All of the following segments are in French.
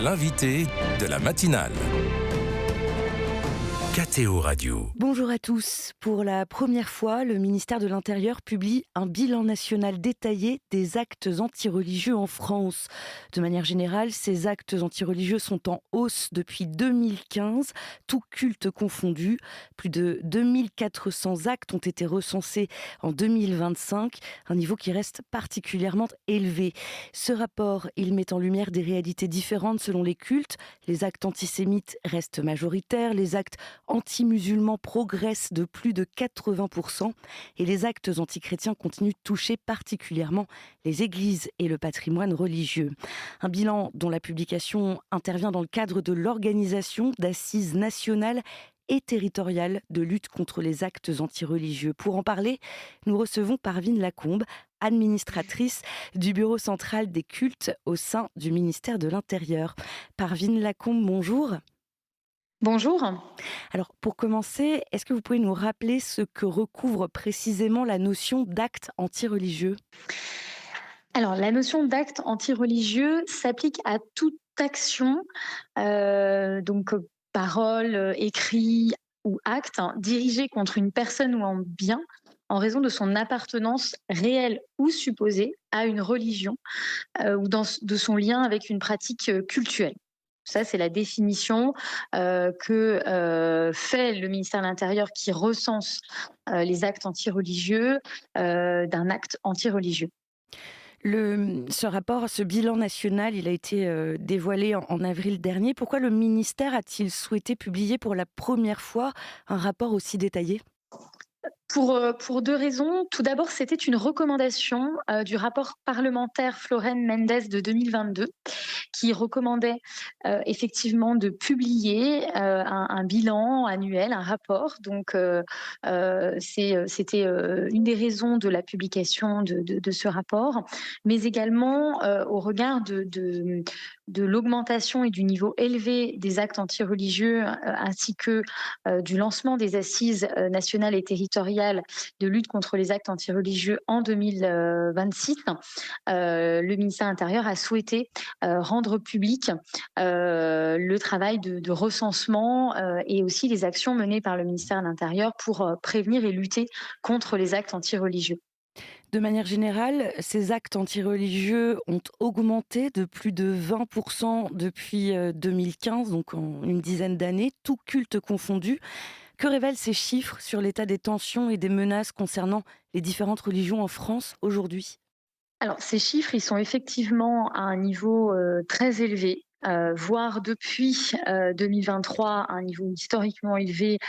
l'invité de la matinale. KTO Radio. Bonjour à tous. Pour la première fois, le ministère de l'Intérieur publie un bilan national détaillé des actes antireligieux en France. De manière générale, ces actes antireligieux sont en hausse depuis 2015, tous cultes confondus. Plus de 2400 actes ont été recensés en 2025, un niveau qui reste particulièrement élevé. Ce rapport, il met en lumière des réalités différentes selon les cultes. Les actes antisémites restent majoritaires, les actes anti-musulmans progressent de plus de 80% et les actes antichrétiens continuent de toucher particulièrement les églises et le patrimoine religieux. Un bilan dont la publication intervient dans le cadre de l'organisation d'assises nationales et territoriales de lutte contre les actes antireligieux. Pour en parler, nous recevons Parvine Lacombe, administratrice du Bureau central des cultes au sein du ministère de l'Intérieur. Parvine Lacombe, bonjour. Bonjour. Alors, pour commencer, est-ce que vous pouvez nous rappeler ce que recouvre précisément la notion d'acte antireligieux ? Alors, la notion d'acte antireligieux s'applique à toute action, parole, écrit ou acte, dirigé contre une personne ou un bien en raison de son appartenance réelle ou supposée à une religion de son lien avec une pratique cultuelle. Ça, c'est la définition que fait le ministère de l'Intérieur qui recense les actes antireligieux d'un acte antireligieux. Ce rapport, ce bilan national, il a été dévoilé en avril dernier. Pourquoi le ministère a-t-il souhaité publier pour la première fois un rapport aussi détaillé ? Pour deux raisons. Tout d'abord, c'était une recommandation du rapport parlementaire Floren Mendes de 2022 qui recommandait effectivement de publier un bilan annuel, un rapport. Donc, c'était une des raisons de la publication de ce rapport, mais également au regard de l'augmentation et du niveau élevé des actes antireligieux ainsi que du lancement des assises nationales et territoriales de lutte contre les actes antireligieux en 2026, le ministère de l'Intérieur a souhaité rendre public le travail de recensement et aussi les actions menées par le ministère de l'Intérieur pour prévenir et lutter contre les actes antireligieux. De manière générale, ces actes antireligieux ont augmenté de plus de 20% depuis 2015, donc en une dizaine d'années, tout culte confondu. Que révèlent ces chiffres sur l'état des tensions et des menaces concernant les différentes religions en France aujourd'hui ? Alors, ces chiffres, ils sont effectivement à un niveau très élevé. Voire depuis 2023 à un niveau historiquement élevé,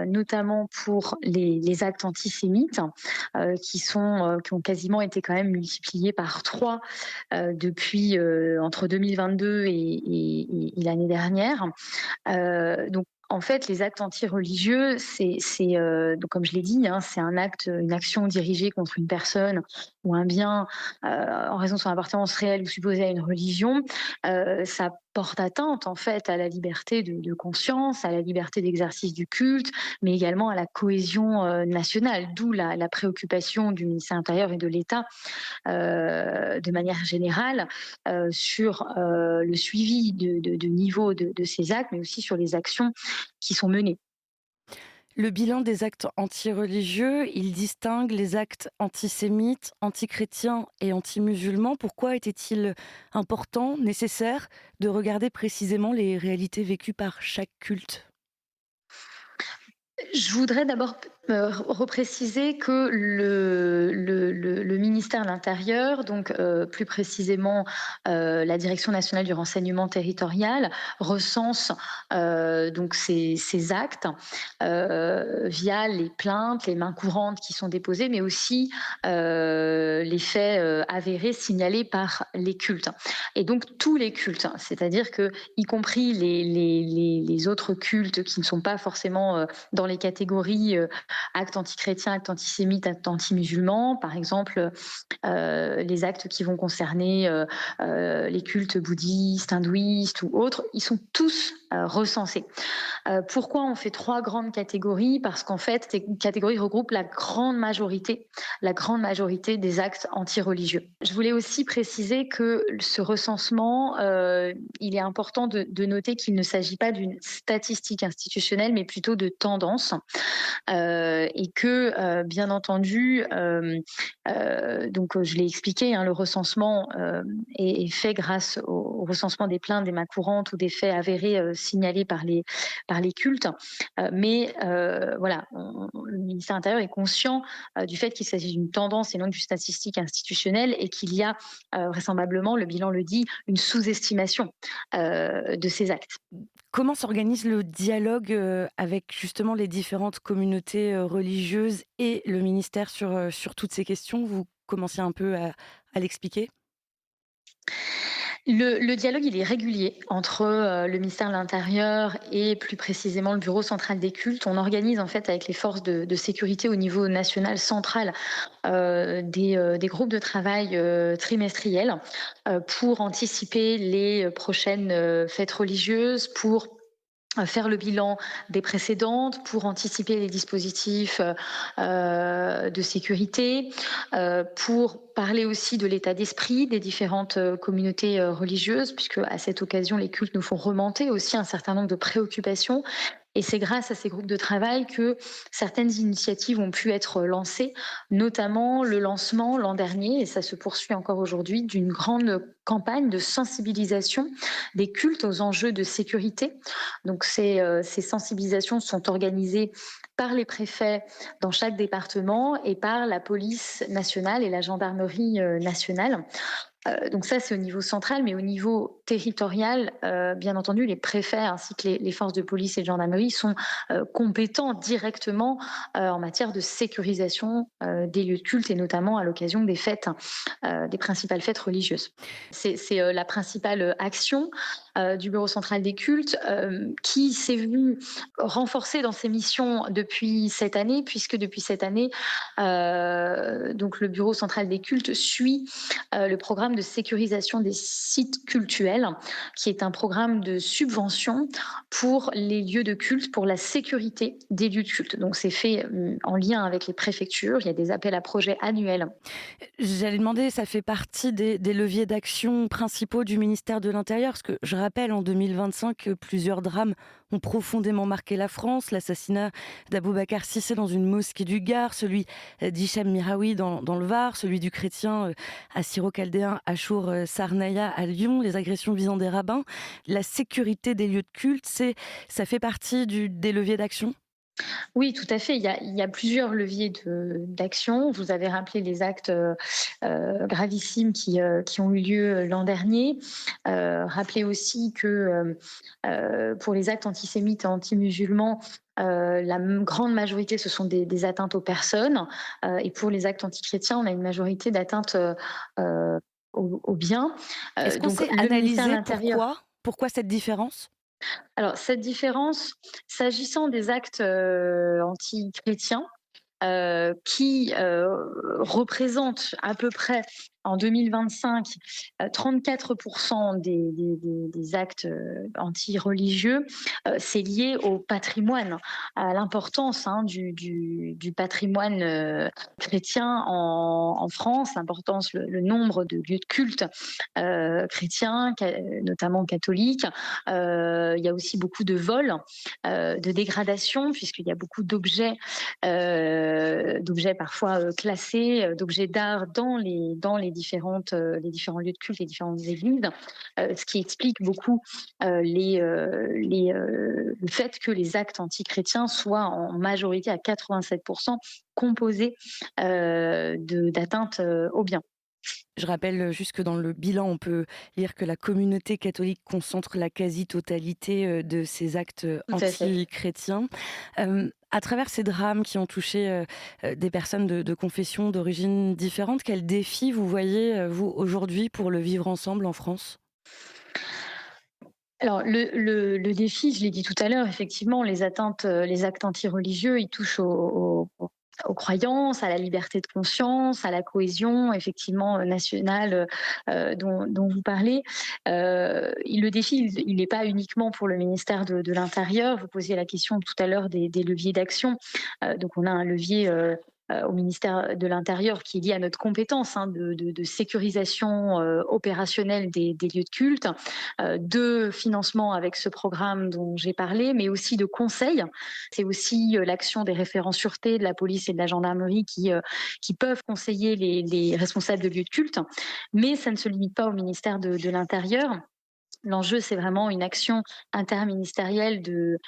notamment pour les actes antisémites, qui ont quasiment été quand même multipliés par 3 depuis entre 2022 et l'année dernière. Donc en fait, les actes antireligieux, donc comme je l'ai dit, c'est une action dirigée contre une personne ou un bien en raison de son appartenance réelle ou supposée à une religion. Ça porte atteinte en fait à la liberté de conscience, à la liberté d'exercice du culte, mais également à la cohésion nationale, d'où la préoccupation du ministère de l'Intérieur et de l'État de manière générale sur le suivi de niveau de ces actes, mais aussi sur les actions qui sont menées. Le bilan des actes antireligieux, il distingue les actes antisémites, antichrétiens et antimusulmans. Pourquoi était-il important, nécessaire, de regarder précisément les réalités vécues par chaque culte ? Je voudrais d'abord repréciser que le ministère de l'Intérieur, donc plus précisément la Direction nationale du renseignement territorial, recense donc ces actes via les plaintes, les mains courantes qui sont déposées, mais aussi les faits avérés signalés par les cultes. Et donc tous les cultes, c'est-à-dire que y compris les autres cultes qui ne sont pas forcément dans les catégories actes antichrétiens, actes antisémites, actes anti-musulmans, par exemple les actes qui vont concerner les cultes bouddhistes, hindouistes ou autres, ils sont tous recensés. Pourquoi on fait 3 grandes catégories? Parce qu'en fait, ces catégories regroupent la grande majorité des actes antireligieux. Je voulais aussi préciser que ce recensement, il est important de noter qu'il ne s'agit pas d'une statistique institutionnelle, mais plutôt de tendance. Et que, bien entendu, donc je l'ai expliqué, hein, le recensement est fait grâce au recensement des plaintes, des mains courantes ou des faits avérés signalés par les cultes. Mais voilà, le ministère de l'Intérieur est conscient du fait qu'il s'agit d'une tendance et non d'une statistique institutionnelle et qu'il y a vraisemblablement, le bilan le dit, une sous-estimation de ces actes. Comment s'organise le dialogue avec justement les différentes communautés religieuses et le ministère sur toutes ces questions? Vous commenciez un peu à l'expliquer. Le dialogue, il est régulier entre le ministère de l'Intérieur et plus précisément le Bureau central des cultes. On organise en fait avec les forces de sécurité au niveau national central des groupes de travail trimestriels pour anticiper les prochaines fêtes religieuses, pour faire le bilan des précédentes, pour anticiper les dispositifs de sécurité, pour parler aussi de l'état d'esprit des différentes communautés religieuses, puisque à cette occasion, les cultes nous font remonter aussi un certain nombre de préoccupations. Et c'est grâce à ces groupes de travail que certaines initiatives ont pu être lancées, notamment le lancement l'an dernier, et ça se poursuit encore aujourd'hui, d'une grande campagne de sensibilisation des cultes aux enjeux de sécurité. Donc ces sensibilisations sont organisées par les préfets dans chaque département et par la police nationale et la gendarmerie nationale. Donc ça, c'est au niveau central, mais au niveau territorial, bien entendu, les préfets ainsi que les forces de police et de gendarmerie sont compétents directement en matière de sécurisation des lieux de culte et notamment à l'occasion des fêtes, des principales fêtes religieuses. C'est la principale action du Bureau central des cultes qui s'est vue renforcée dans ses missions depuis cette année, puisque depuis cette année, donc le Bureau central des cultes suit le programme de sécurisation des sites cultuels, qui est un programme de subvention pour les lieux de culte, pour la sécurité des lieux de culte. Donc c'est fait en lien avec les préfectures, il y a des appels à projets annuels. J'allais demander, ça fait partie des leviers d'action principaux du ministère de l'Intérieur, parce que je rappelle, en 2025, plusieurs drames ont profondément marqué la France. L'assassinat d'Aboubacar Cissé dans une mosquée du Gard, celui d'Hicham Miraoui dans le Var, celui du chrétien assyro-chaldéen Achour Sarnaya à Lyon, les agressions visant des rabbins. La sécurité des lieux de culte, ça fait partie des leviers d'action? Oui, tout à fait. Il y a plusieurs leviers d'action. Vous avez rappelé les actes gravissimes qui ont eu lieu l'an dernier. Rappelez aussi que pour les actes antisémites et anti-musulmans, grande majorité, ce sont des atteintes aux personnes. Et pour les actes antichrétiens, on a une majorité d'atteintes aux biens. Est-ce qu'on Donc sait le ministère de analyser l'Intérieur. pourquoi cette différence? Alors cette différence, s'agissant des actes anti-chrétiens, qui représente à peu près en 2025 34% des actes anti-religieux, c'est lié au patrimoine, à l'importance du patrimoine chrétien en France, l'importance, le nombre de lieux de culte chrétiens, notamment catholiques. Il y a aussi beaucoup de vols, de dégradation, puisqu'il y a beaucoup d'objets parfois classés, d'objets d'art dans les différents lieux de culte, les différentes églises, ce qui explique beaucoup le fait que les actes antichrétiens soient en majorité à 87% composés d'atteintes aux biens. Je rappelle juste que dans le bilan, on peut lire que la communauté catholique concentre la quasi-totalité de ces actes Tout à fait. anti-chrétiens. À travers ces drames qui ont touché des personnes de confessions, d'origines différentes, quels défis vous voyez, vous, aujourd'hui, pour le vivre ensemble en France? Alors le défi, je l'ai dit tout à l'heure, effectivement, les actes antireligieux, ils touchent aux croyances, à la liberté de conscience, à la cohésion effectivement nationale dont vous parlez. Le défi, il n'est pas uniquement pour le ministère de l'Intérieur. Vous posiez la question tout à l'heure des leviers d'action. Donc on a un levier au ministère de l'Intérieur qui est lié à notre compétence de sécurisation opérationnelle des lieux de culte, de financement avec ce programme dont j'ai parlé, mais aussi de conseil. C'est aussi l'action des référents sûreté de la police et de la gendarmerie qui peuvent conseiller les responsables de lieux de culte. Mais ça ne se limite pas au ministère de l'Intérieur. L'enjeu, c'est vraiment une action interministérielle de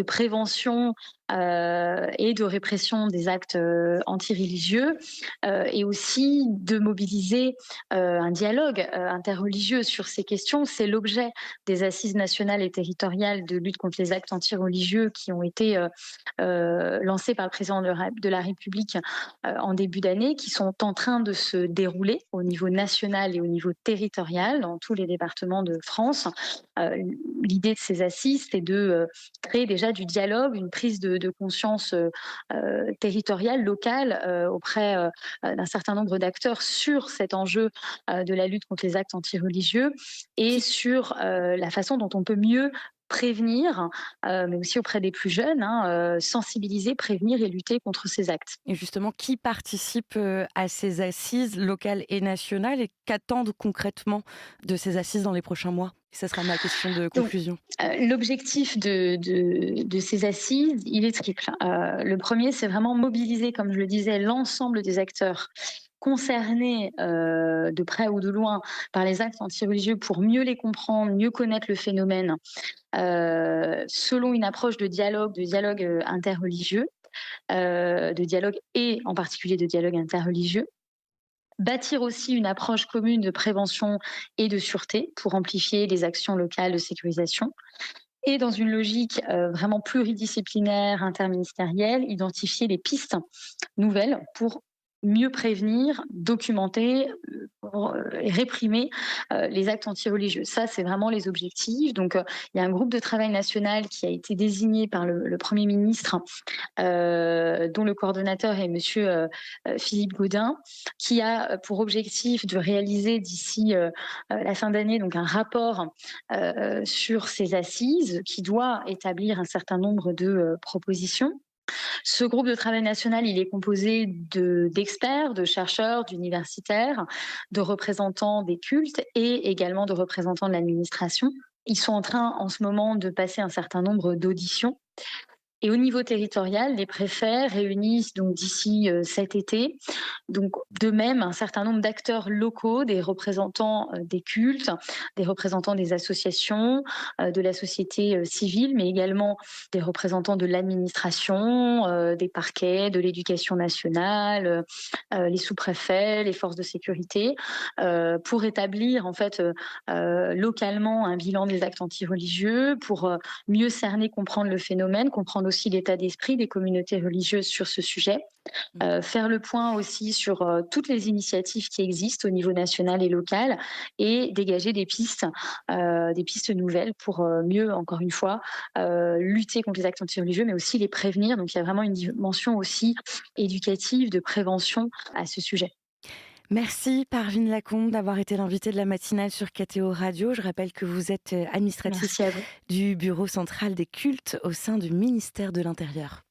prévention et de répression des actes antireligieux et aussi de mobiliser un dialogue interreligieux sur ces questions. C'est l'objet des assises nationales et territoriales de lutte contre les actes antireligieux qui ont été lancées par le président de la République en début d'année, qui sont en train de se dérouler au niveau national et au niveau territorial dans tous les départements de France. L'idée de ces assises, c'est de créer déjà du dialogue, une prise de conscience territoriale, locale, auprès d'un certain nombre d'acteurs sur cet enjeu de la lutte contre les actes antireligieux et sur la façon dont on peut mieux prévenir, mais aussi auprès des plus jeunes, sensibiliser, prévenir et lutter contre ces actes. Et justement, qui participe à ces assises locales et nationales et qu'attendent concrètement de ces assises dans les prochains mois? Ça sera ma question de Donc, conclusion. l'objectif de ces assises, il est triple. Le premier, c'est vraiment mobiliser, comme je le disais, l'ensemble des acteurs concernés de près ou de loin par les actes antireligieux pour mieux les comprendre, mieux connaître le phénomène, selon une approche de dialogue interreligieux, de dialogue et en particulier de dialogue interreligieux. Bâtir aussi une approche commune de prévention et de sûreté pour amplifier les actions locales de sécurisation. Et dans une logique vraiment pluridisciplinaire, interministérielle, identifier les pistes nouvelles pour mieux prévenir, documenter et réprimer les actes antireligieux. Ça, c'est vraiment les objectifs. Donc, il y a un groupe de travail national qui a été désigné par le Premier ministre, dont le coordonnateur est Monsieur Philippe Gaudin, qui a pour objectif de réaliser d'ici la fin d'année donc un rapport sur ces assises qui doit établir un certain nombre de propositions. Ce groupe de travail national, il est composé d'experts, de chercheurs, d'universitaires, de représentants des cultes et également de représentants de l'administration. Ils sont en train en ce moment de passer un certain nombre d'auditions. Et au niveau territorial, les préfets réunissent donc d'ici cet été, donc de même un certain nombre d'acteurs locaux, des représentants des cultes, des représentants des associations, de la société civile, mais également des représentants de l'administration, des parquets, de l'éducation nationale, les sous-préfets, les forces de sécurité, pour établir en fait localement un bilan des actes antireligieux, pour mieux cerner, comprendre le phénomène, comprendre aussi l'état d'esprit des communautés religieuses sur ce sujet, faire le point aussi sur toutes les initiatives qui existent au niveau national et local et dégager des pistes nouvelles pour mieux, encore une fois, lutter contre les actes antireligieux, mais aussi les prévenir. Donc il y a vraiment une dimension aussi éducative, de prévention à ce sujet. Merci Parvine Lacombe d'avoir été l'invitée de la matinale sur KTO Radio. Je rappelle que vous êtes administratrice Merci à vous. du Bureau central des cultes au sein du ministère de l'Intérieur.